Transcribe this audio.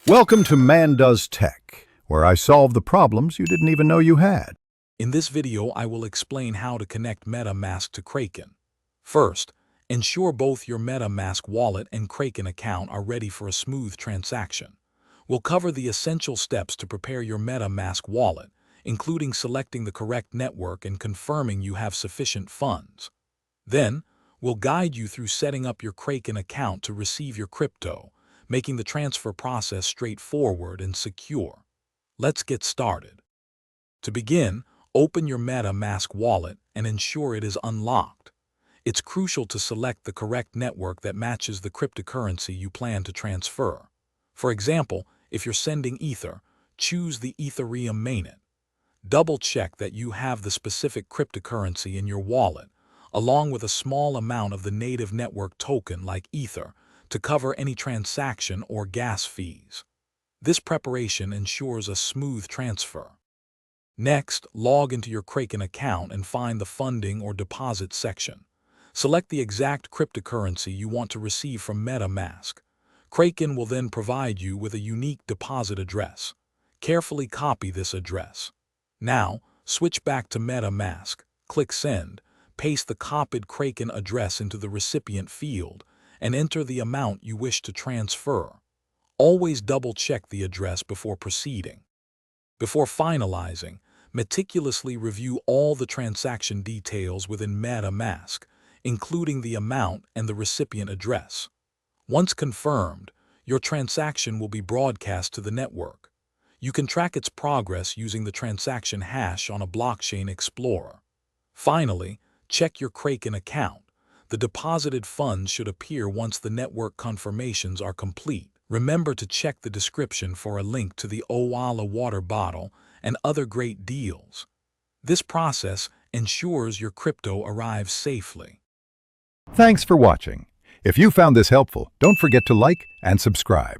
Welcome to Man Does Tech, where I solve the problems you didn't even know you had. In this video, I will explain how to connect MetaMask to Kraken. First, ensure both your MetaMask wallet and Kraken account are ready for a smooth transaction. We'll cover the essential steps to prepare your MetaMask wallet, including selecting the correct network and confirming you have sufficient funds. Then, we'll guide you through setting up your Kraken account to receive your crypto, making the transfer process straightforward and secure. Let's get started. To begin, open your MetaMask wallet and ensure it is unlocked. It's crucial to select the correct network that matches the cryptocurrency you plan to transfer. For example, if you're sending Ether, choose the Ethereum mainnet. Double-check that you have the specific cryptocurrency in your wallet, along with a small amount of the native network token like Ether, to cover any transaction or gas fees. This preparation ensures a smooth transfer. Next, log into your Kraken account and find the Funding or Deposit section. Select the exact cryptocurrency you want to receive from MetaMask. Kraken will then provide you with a unique deposit address. Carefully copy this address. Now, switch back to MetaMask, click Send, paste the copied Kraken address into the recipient field, and enter the amount you wish to transfer. Always double-check the address before proceeding. Before finalizing, meticulously review all the transaction details within MetaMask, including the amount and the recipient address. Once confirmed, your transaction will be broadcast to the network. You can track its progress using the transaction hash on a blockchain explorer. Finally, check your Kraken account. The deposited funds should appear once the network confirmations are complete. Remember to check the description for a link to the Owala water bottle and other great deals. This process ensures your crypto arrives safely. Thanks for watching. If you found this helpful, don't forget to like and subscribe.